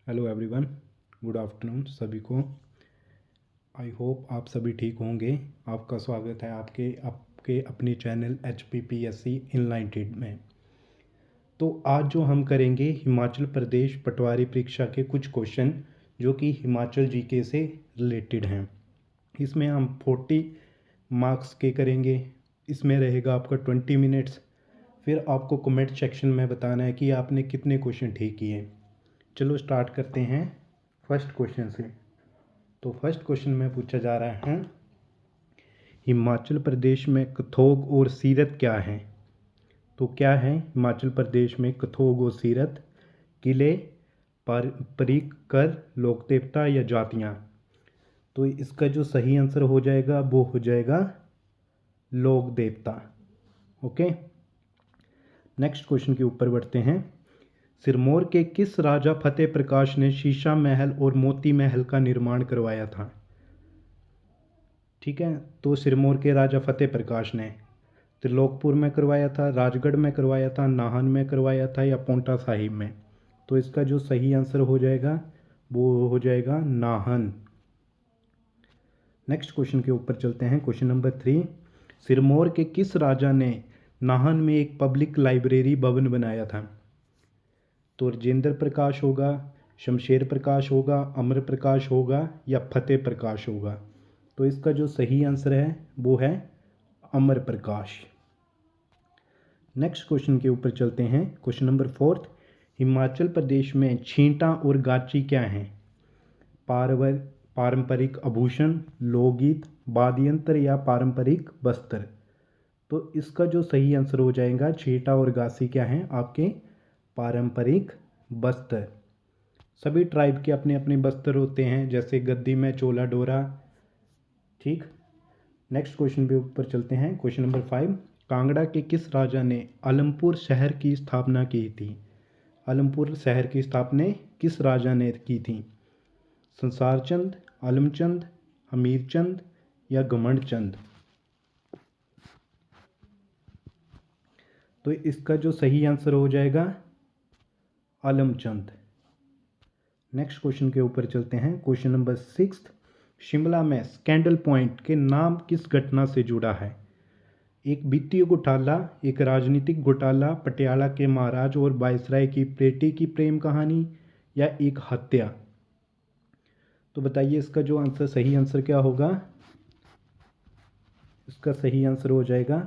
Hello everyone, good afternoon सभी को। I hope आप सभी ठीक होंगे। आपका स्वागत है आपके अपने चैनल HPPSC इनलाइटेड में। तो आज जो हम करेंगे हिमाचल प्रदेश पटवारी परीक्षा के कुछ क्वेश्चन जो कि हिमाचल जीके से रिलेटेड हैं। इसमें हम 40 मार्क्स के करेंगे। इसमें रहेगा आपका 20 मिनट्स। फिर आपको कमेंट सेक्शन में बताना है कि आपने कितने क्वेश्चन ठीक किए। चलो स्टार्ट करते हैं फर्स्ट क्वेश्चन से। तो फर्स्ट क्वेश्चन में पूछा जा रहा है, हिमाचल प्रदेश में कथोग और सीरत क्या है? तो क्या है हिमाचल प्रदेश में कथोग और सीरत? किले, पारंपरिक कर, लोक देवता या जातियाँ? तो इसका जो सही आंसर हो जाएगा वो हो जाएगा लोक देवता। ओके, नेक्स्ट क्वेश्चन के ऊपर बढ़ते हैं। सिरमौर के किस राजा फतेह प्रकाश ने शीशा महल और मोती महल का निर्माण करवाया था? ठीक है, तो सिरमौर के राजा फतेह प्रकाश ने त्रिलोकपुर में करवाया था, राजगढ़ में करवाया था, नाहन में करवाया था या पांवटा साहिब में? तो इसका जो सही आंसर हो जाएगा वो हो जाएगा नाहन। नेक्स्ट क्वेश्चन के ऊपर चलते हैं। क्वेश्चन नंबर 3, सिरमौर के किस राजा ने नाहन में एक पब्लिक लाइब्रेरी भवन बनाया था? तो राजेंद्र प्रकाश होगा, शमशेर प्रकाश होगा, अमर प्रकाश होगा या फतेह प्रकाश होगा? तो इसका जो सही आंसर है वो है अमर प्रकाश। नेक्स्ट क्वेश्चन के ऊपर चलते हैं। क्वेश्चन नंबर 4, हिमाचल प्रदेश में छींटा और गाची क्या हैं? पारंपरिक आभूषण, लोकगीत, वाद्य यंत्र या पारंपरिक वस्त्र? तो इसका जो सही आंसर हो जाएगा छींटा और गाची क्या हैं? आपके पारंपरिक वस्त्र। सभी ट्राइब के अपने अपने वस्त्र होते हैं, जैसे गद्दी में चोला डोरा। ठीक, नेक्स्ट क्वेश्चन के ऊपर चलते हैं। क्वेश्चन नंबर 5, कांगड़ा के किस राजा ने आलमपुर शहर की स्थापना की थी? आलमपुर शहर की स्थापना किस राजा ने की थी? संसार चंद, आलमचंद, हमीरचंद या घमंड चंद? तो इसका जो सही आंसर हो जाएगा आलमचंद। नेक्स्ट क्वेश्चन के ऊपर चलते हैं। क्वेश्चन नंबर 6, शिमला में स्कैंडल पॉइंट के नाम किस घटना से जुड़ा है? एक वित्तीय घोटाला, एक राजनीतिक घोटाला, पटियाला के महाराज और वायसराय की बेटी की प्रेम कहानी या एक हत्या? तो बताइए इसका जो आंसर सही आंसर क्या होगा? इसका सही आंसर हो जाएगा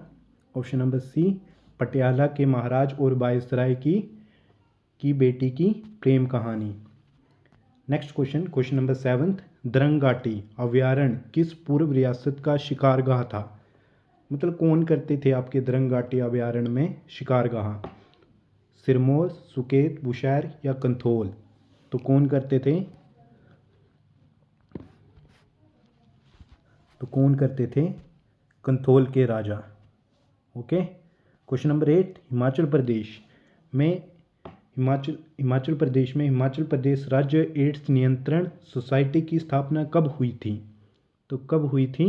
ऑप्शन नंबर सी, पटियाला के महाराज और वायसराय की बेटी की प्रेम कहानी। Next question, question number 7, Darrang घाटी अभयारण्य किस पूर्व रियासत का शिकारगाह था? मतलब कौन करते थे आपके दरंग घाटी अभयारण्य में शिकारगाह? सिरमौर, सुकेत, बुशैर या कंथोल? तो कौन करते थे? कंथोल के राजा। Okay, question number 8, Himachal Pradesh में हिमाचल प्रदेश राज्य एड्स नियंत्रण सोसाइटी की स्थापना कब हुई थी? तो कब हुई थी?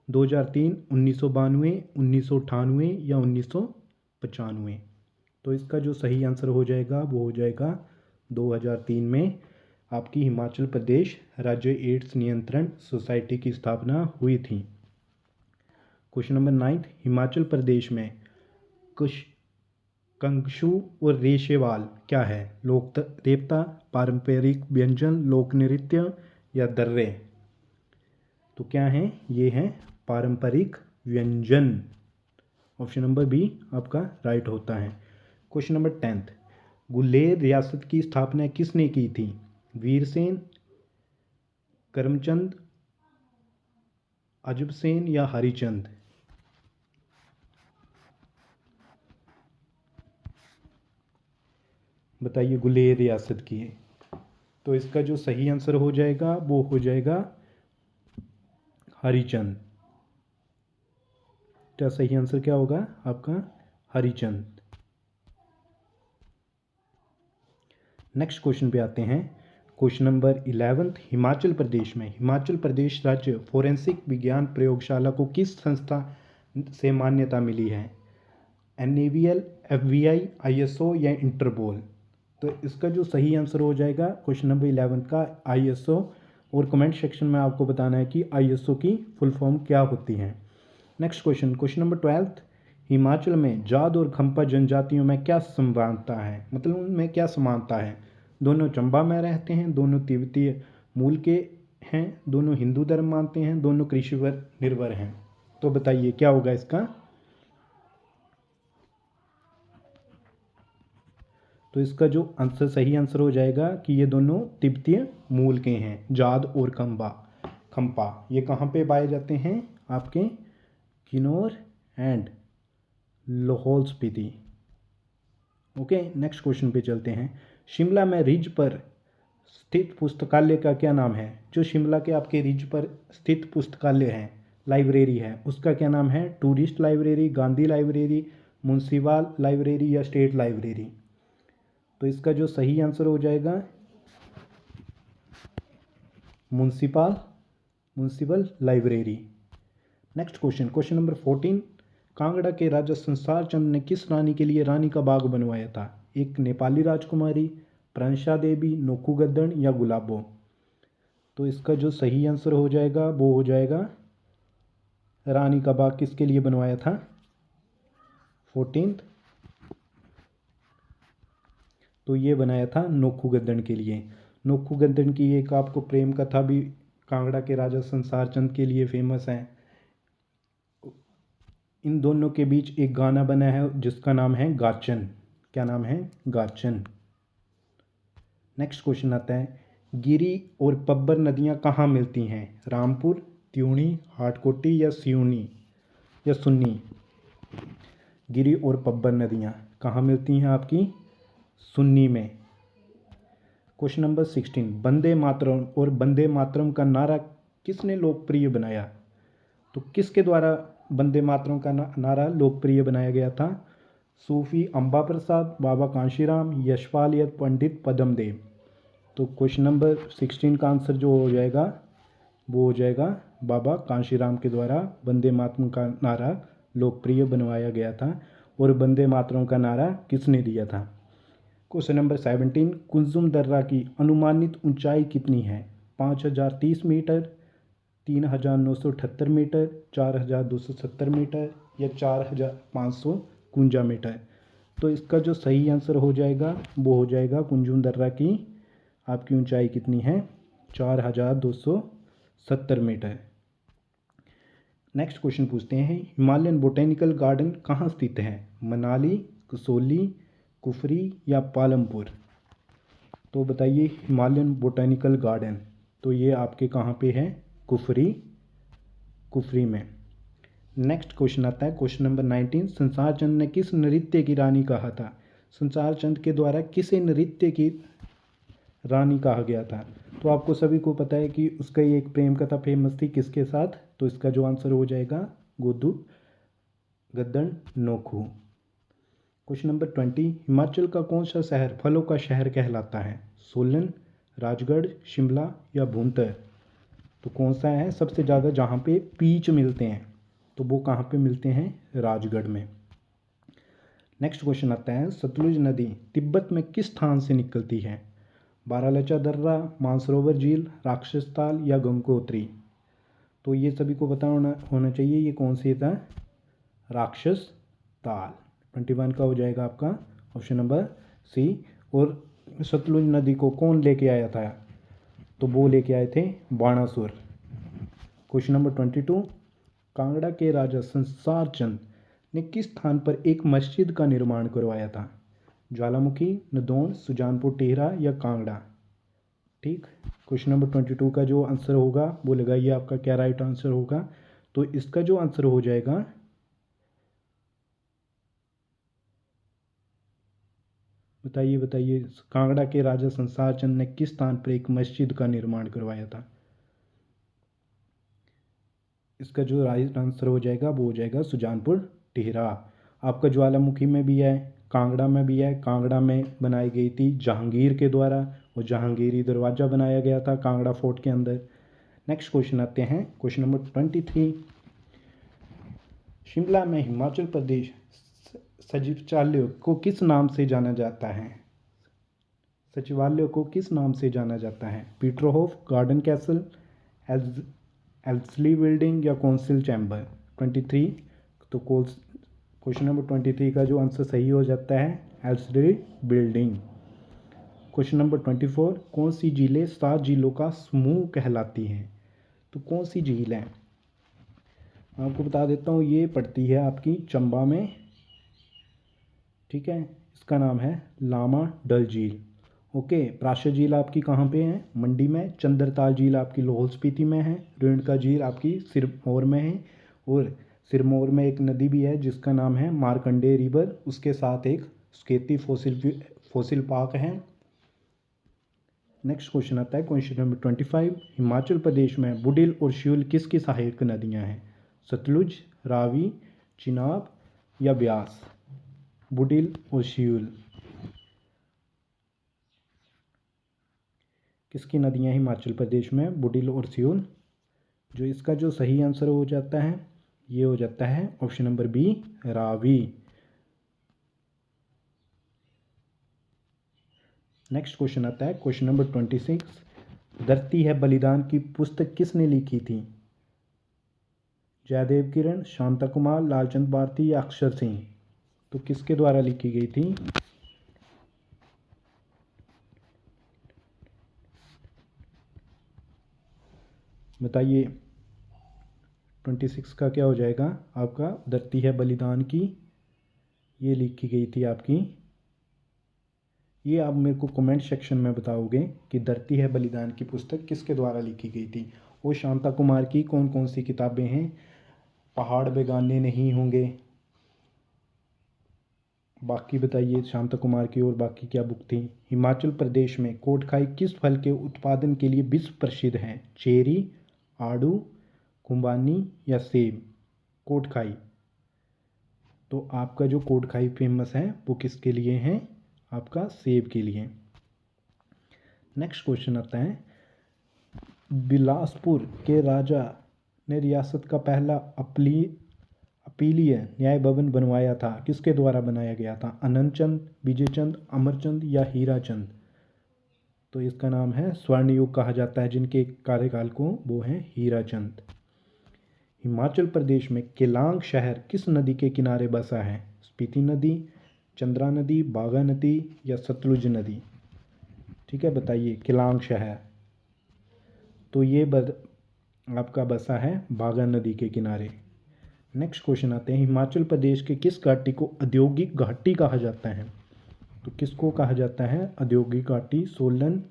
2003, 1992, 1998 या 1995? तो इसका जो सही आंसर हो जाएगा वो हो जाएगा 2003 में आपकी हिमाचल प्रदेश राज्य एड्स नियंत्रण सोसाइटी की स्थापना हुई थी। क्वेश्चन नंबर 9, हिमाचल प्रदेश में कंगशु और रेशेवाल क्या है? लोक देवता, पारंपरिक व्यंजन, लोक नृत्य या दर्रे? तो क्या है? ये है पारंपरिक व्यंजन। ऑप्शन नंबर बी आपका राइट होता है। क्वेश्चन नंबर 10, गुलेर रियासत की स्थापना किसने की थी? वीरसेन, करमचंद, अजबसेन या हरिचंद? बताइए गुलेर रियासत की है। तो इसका जो सही आंसर हो जाएगा वो हो जाएगा हरिचंद। क्या सही आंसर क्या होगा आपका? हरिचंद। नेक्स्ट क्वेश्चन पे आते हैं। क्वेश्चन नंबर 11, हिमाचल प्रदेश राज्य फोरेंसिक विज्ञान प्रयोगशाला को किस संस्था से मान्यता मिली है? NAVL, FBI, ISO या इंटरपोल? तो इसका जो सही आंसर हो जाएगा क्वेश्चन नंबर 11 का ISO, और कमेंट सेक्शन में आपको बताना है कि ISO की फुल फॉर्म क्या होती है। Next question, question number 12, Himachal में जाद और खंपा जनजातियों में क्या समानता है, मतलब उनमें क्या समानता है। दोनों चंबा में रहते हैं, दोनों तिब्बतीय मूल के हैं, दोनों हिंदू धर्म मानते हैं, दोनों कृषि पर निर्भर हैं। तो बताइए क्या होगा इसका। तो इसका जो आंसर सही आंसर हो जाएगा कि ये दोनों तिब्बतीय मूल के हैं, जाद और खंपा। ये कहाँ पे पाए जाते हैं, आपके Kinnaur and Lahaul Spiti. Okay, next question पे चलते हैं। शिमला में रिज पर स्थित पुस्तकालय का क्या नाम है। जो शिमला के आपके रिज पर स्थित पुस्तकालय है, लाइब्रेरी है, उसका क्या नाम है। Tourist library, Gandhi library, municipal library या स्टेट लाइब्रेरी। तो इसका जो सही आंसर हो जाएगा municipal library. Next question, question number 14, Kangra के राजा संसार चंद ने किस रानी के लिए रानी का बाग बनवाया था। एक नेपाली राजकुमारी, प्रंशा देवी, नोकूगद्दन या गुलाबो। तो इसका जो सही आंसर हो जाएगा वो हो जाएगा रानी का बाग किसके लिए बनवाया था 14th। तो ये बनाया था नोकूगद्दन के लिए। नोकूगद्दन की एक आपको प्रेम कथा भी कांगड़ा के राजा संसार चंद के लिए फेमस है। इन दोनों के बीच एक गाना बना है जिसका नाम है गाचन। क्या नाम है, गाचन। नेक्स्ट क्वेश्चन आता है, गिरी और पब्बर नदियाँ कहाँ मिलती हैं। रामपुर, त्यूणी, हाटकोटी या सियूनी या सुन्नी। गिरी और पब्बर नदियाँ कहाँ मिलती हैं, आपकी सुन्नी में। क्वेश्चन नंबर 16, वंदे मातरम और वंदे मातरम का नारा किसने लोकप्रिय बनाया। तो किसके द्वारा वंदे मातरम का नारा लोकप्रिय बनाया गया था। सूफी अम्बा प्रसाद, बाबा कांशीराम, यशपाल या पंडित पद्मदेव। तो क्वेश्चन नंबर 16 का आंसर जो हो जाएगा वो हो जाएगा बाबा कांशीराम के द्वारा वंदे मातरम का नारा लोकप्रिय बनवाया गया था। और वंदे मातरम का नारा किसने दिया था। क्वेश्चन नंबर 17, कुंजुम दर्रा की अनुमानित ऊंचाई कितनी है। 5030 मीटर, 3978 मीटर, 4270 मीटर या 4551 मीटर। तो इसका जो सही आंसर हो जाएगा वो हो जाएगा कुंजुम दर्रा की आपकी ऊंचाई कितनी है 4270 मीटर। नेक्स्ट क्वेश्चन पूछते हैं, हिमालयन बोटेनिकल गार्डन कहाँ स्थित है। मनाली, कसौली, कुफरी या पालमपुर। तो बताइए हिमालयन बोटेनिकल गार्डन, तो ये आपके कहाँ पे है, कुफरी में। नेक्स्ट क्वेश्चन आता है क्वेश्चन नंबर 19, संसार चंद ने किस नृत्य की रानी कहा था। संसार चंद के द्वारा किसे नृत्य की रानी कहा गया था। तो आपको सभी को पता है कि उसका ये एक प्रेम कथा फेमस थी किसके साथ। तो इसका जो आंसर हो जाएगा गोदू गद्दन नोखू। क्वेश्चन नंबर 20, हिमाचल का कौन सा शहर फलों का शहर कहलाता है। सोलन, राजगढ़, शिमला या भूंतर। तो कौन सा है सबसे ज़्यादा जहाँ पे पीच मिलते हैं, तो वो कहाँ पे मिलते हैं, राजगढ़ में। नेक्स्ट क्वेश्चन आता है, सतलुज नदी तिब्बत में किस स्थान से निकलती है। बारालाचा दर्रा, मानसरोवर झील, राक्षस ताल या गंगोत्री। तो ये सभी को पता होना चाहिए ये कौन सी था, राक्षस ताल। 21 का हो जाएगा आपका ऑप्शन नंबर सी। और सतलुज नदी को कौन लेके आया था, तो वो लेके आए थे बाणासुर। क्वेश्चन नंबर 22, कांगड़ा के राजा संसार चंद ने किस स्थान पर एक मस्जिद का निर्माण करवाया था। ज्वालामुखी, नदौन, सुजानपुर टेहरा या कांगड़ा। ठीक, क्वेश्चन नंबर 22 का जो आंसर होगा वो लगाइए आपका क्या राइट आंसर होगा। तो इसका जो आंसर हो जाएगा बताइए कांगड़ा के राजा संसार चंद ने किस स्थान पर एक मस्जिद का निर्माण करवाया था। इसका जो राइट आंसर हो जाएगा वो हो जाएगा सुजानपुर टिहरा। आपका ज्वालामुखी में भी है, कांगड़ा में भी है। कांगड़ा में बनाई गई थी जहांगीर के द्वारा, और जहांगीरी दरवाज़ा बनाया गया था कांगड़ा फोर्ट के अंदर। नेक्स्ट क्वेश्चन आते हैं क्वेश्चन नंबर 23, शिमला में हिमाचल प्रदेश सचिवालय को किस नाम से जाना जाता है। सचिवालय को किस नाम से जाना जाता है? पीटरहोफ, गार्डन कैसल, एल्सली बिल्डिंग या काउंसिल चैम्बर? 23। तो क्वेश्चन नंबर 23 का जो आंसर सही हो जाता है एल्सली बिल्डिंग। क्वेश्चन नंबर 24, कौन सी झीलें 7 झीलों का समूह कहलाती हैं? तो कौन सी झील है? आपको बता देता हूँ, ये पड़ती है आपकी चंबा में, ठीक है। इसका नाम है लामा डल झील। ओके, प्राशर झील आपकी कहाँ पे है? मंडी में। चंद्रताल झील आपकी लाहौल स्पीति में है। रेणुका झील आपकी सिरमौर में है। और सिरमौर में एक नदी भी है जिसका नाम है मार्कंडेय रिवर, उसके साथ एक स्केती फॉसिल पार्क है। नेक्स्ट क्वेश्चन आता है क्वेश्चन नंबर 25, हिमाचल प्रदेश में बुडिल और श्यूल किसकी सहायक नदियां हैं? सतलुज, रावी, चिनाब या ब्यास? बुडिल और श्यूल किसकी नदियां हैं हिमाचल प्रदेश में? बुडिल और श्यूल। जो इसका जो सही आंसर हो जाता है ये हो जाता है option number B, Ravi. Next question आता है क्वेश्चन नंबर 26, धरती है बलिदान की पुस्तक किसने लिखी थी? जयदेव किरण, शांता कुमार, लालचंद भारती या अक्षर सिंह? तो किसके द्वारा लिखी गई थी? बताइए 26 का क्या हो जाएगा आपका? धरती है बलिदान की, ये लिखी गई थी आपकी। ये आप मेरे को कमेंट सेक्शन में बताओगे कि धरती है बलिदान की पुस्तक किसके द्वारा लिखी गई थी। और शांता कुमार की कौन कौन सी किताबें हैं? पहाड़ बेगाने नहीं होंगे। बाकी बताइए शांता कुमार की और बाकी क्या बुक थी? हिमाचल प्रदेश में कोटखाई किस फल के उत्पादन के लिए विश्व प्रसिद्ध है? चेरी, आड़ू, खुबानी या सेब? कोटखाई। तो आपका जो कोटखाई फेमस है वो किसके लिए है? आपका सेब के लिए। नेक्स्ट क्वेश्चन आता है, बिलासपुर के राजा ने रियासत का पहला अपीलीय न्याय भवन बनवाया था, किसके द्वारा बनाया गया था? अनंत चंद, विजय चंद, अमरचंद या हीरा चंद? तो इसका नाम है स्वर्ण युग कहा जाता है जिनके कार्यकाल को, वो है हीरा चंद। हिमाचल प्रदेश में केलांग शहर किस नदी के किनारे बसा है? स्पीति नदी, चंद्रा नदी, बागा नदी या सतलुज नदी? ठीक है, बताइए केलांग शहर। तो ये आपका बसा है बागा नदी के किनारे। नेक्स्ट क्वेश्चन आते हैं, हिमाचल प्रदेश के किस घाटी को औद्योगिक घाटी कहा जाता है? तो किसको कहा जाता है औद्योगिक घाटी? सोलन,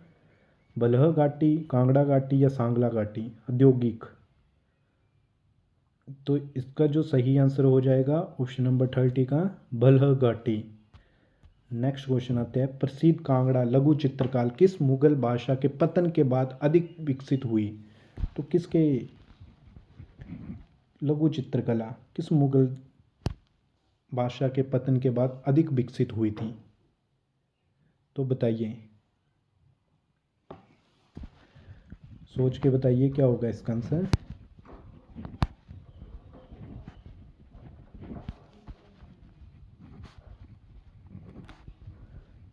बलह घाटी, कांगड़ा घाटी या सांगला घाटी? औद्योगिक। तो इसका जो सही आंसर हो जाएगा ऑप्शन नंबर 30 का, बलह घाटी। नेक्स्ट क्वेश्चन आते हैं, प्रसिद्ध कांगड़ा लघु चित्रकला किस मुगल बादशाह के पतन के बाद अधिक विकसित हुई? तो किसके लघु चित्रकला किस मुगल बादशाह के पतन के बाद अधिक विकसित हुई थी? तो बताइए, सोच के बताइए क्या होगा इसका आंसर।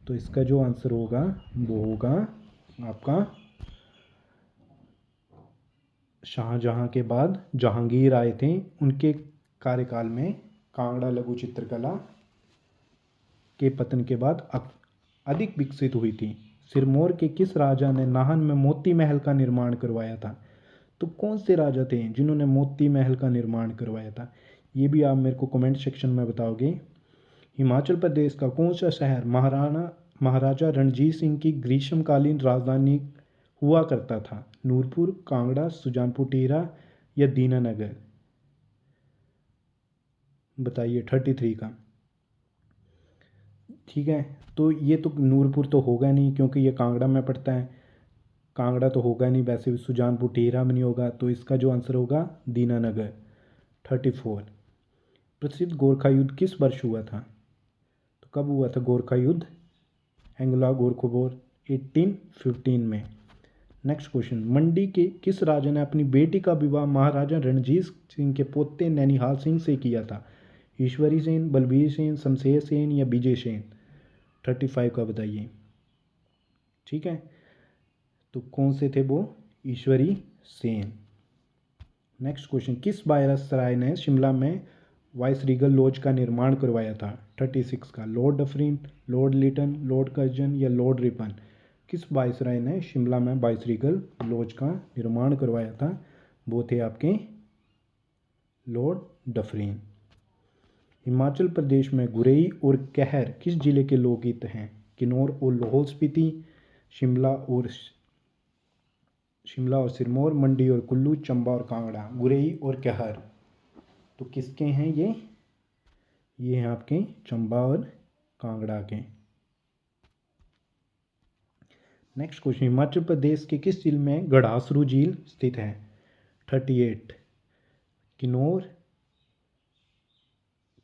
तो इसका जो आंसर होगा वो होगा आपका शाहजहां के बाद जहांगीर आए थे, उनके कार्यकाल में कांगड़ा लघु चित्रकला के पतन के बाद अधिक विकसित हुई थी। सिरमौर के किस राजा ने नाहन में मोती महल का निर्माण करवाया था? तो कौन से राजा थे जिन्होंने मोती महल का निर्माण करवाया था? ये भी आप मेरे को कमेंट सेक्शन में बताओगे। हिमाचल प्रदेश का कौन सा शहर महाराजा रणजीत सिंह की ग्रीष्मकालीन राजधानी हुआ करता था? नूरपुर, कांगड़ा, सुजानपुर टिहरा या दीनानगर? बताइए 33 का। ठीक है, तो ये तो नूरपुर तो होगा नहीं क्योंकि ये कांगड़ा में पड़ता है, कांगड़ा तो होगा नहीं, वैसे भी सुजानपुर टिहरा में नहीं होगा, तो इसका जो आंसर होगा दीनानगर 34। प्रसिद्ध गोरखा युद्ध किस वर्ष हुआ था? तो कब हुआ था गोरखा युद्ध? एंग्लो गोरखोबोर 1815 में। नेक्स्ट क्वेश्चन, मंडी के किस राजा ने अपनी बेटी का विवाह महाराजा रणजीत सिंह के पोते नैनिहाल सिंह से किया था? ईश्वरी सेन, बलबीर सेन, शमशेर सेन या विजय सेन? 35 का बताइए। ठीक है, तो कौन से थे वो? ईश्वरी सेन। नेक्स्ट क्वेश्चन, किस वायसराय ने शिमला में वाइसरीगल लॉज का निर्माण करवाया था? 36 का, Lord Dufferin, Lord Lytton, Lord Curzon या लॉर्ड रिपन? किस वाइसराय ने शिमला में वाइसरीगल लॉज का निर्माण करवाया था? वो थे आपके लॉर्ड डफरिन। हिमाचल प्रदेश में गुरेई और कहर किस जिले के लोकगीत हैं? किन्नौर और लाहौल स्पीति, शिमला और सिरमौर, मंडी और कुल्लू, चंबा और कांगड़ा। गुरेई और कहर तो किसके हैं ये हैं आपके चंबा और कांगड़ा के। नेक्स्ट क्वेश्चन, हिमाचल प्रदेश के किस जिले में गढ़ासरू झील स्थित है? 38, किन्नौर,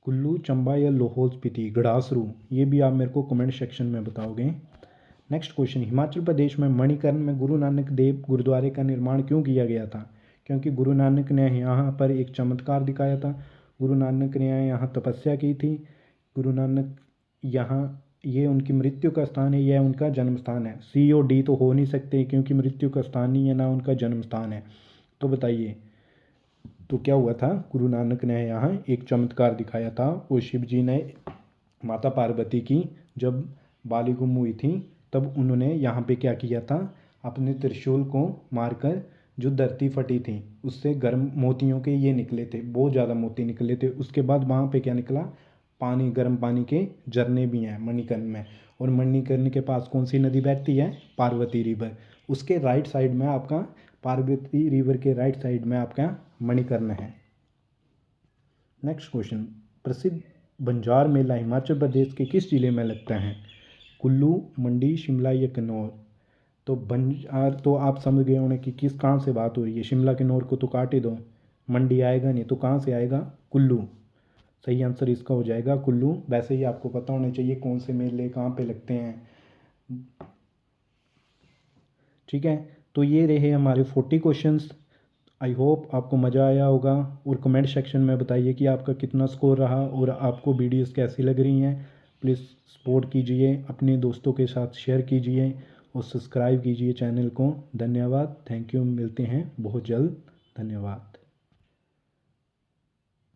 कुल्लू, चंबा या लाहौल स्पीति? गढ़ासरू, ये भी आप मेरे को कमेंट सेक्शन में बताओगे। नेक्स्ट क्वेश्चन, हिमाचल प्रदेश में मणिकर्ण में गुरु नानक देव गुरुद्वारे का निर्माण क्यों किया गया था? क्योंकि गुरु नानक ने यहाँ पर एक चमत्कार दिखाया था, गुरु नानक ने यहाँ तपस्या की थी, गुरु नानक यहाँ, ये उनकी मृत्यु का स्थान है, यह उनका जन्म स्थान है। सी और डी तो हो नहीं सकते क्योंकि मृत्यु का स्थान नहीं है ना उनका जन्म स्थान है। तो बताइए, तो क्या हुआ था? गुरु नानक ने यहाँ एक चमत्कार दिखाया था और शिव जी ने माता पार्वती की जब बाली गुम हुई थी तब उन्होंने यहाँ पे क्या किया था? अपने त्रिशूल को मारकर जो धरती फटी थी उससे गर्म मोतियों के ये निकले थे, बहुत ज़्यादा मोती निकले थे। उसके बाद वहाँ पे क्या निकला? पानी, गर्म पानी के झरने भी हैं मणिकर्ण में। और मणिकर्ण के पास कौन सी नदी बहती है? पार्वती रिवर। उसके राइट साइड में आपका, पार्वती रिवर के राइट साइड में आपका मणिकर्ण है। नेक्स्ट क्वेश्चन, प्रसिद्ध बंजार मेला हिमाचल प्रदेश के किस जिले में लगता है? कुल्लू, मंडी, शिमला या किन्नौर? तो बंजार तो आप समझ गए होंगे कि किस कहाँ से बात हो रही है। शिमला किन्नौर को तो काट ही दो, मंडी आएगा नहीं, तो कहाँ से आएगा? कुल्लू। सही आंसर इसका हो जाएगा कुल्लू। वैसे ही आपको पता होना चाहिए कौन से मेले कहाँ पे लगते हैं। ठीक है, तो ये रहे हमारे 40 क्वेश्चंस। आई होप आपको मज़ा आया होगा और कमेंट सेक्शन में बताइए कि आपका कितना स्कोर रहा और आपको वीडियोस कैसी लग रही हैं। प्लीज़ सपोर्ट कीजिए, अपने दोस्तों के साथ शेयर कीजिए और सब्सक्राइब कीजिए चैनल को। धन्यवाद, थैंक यू, मिलते हैं बहुत जल्द। धन्यवाद।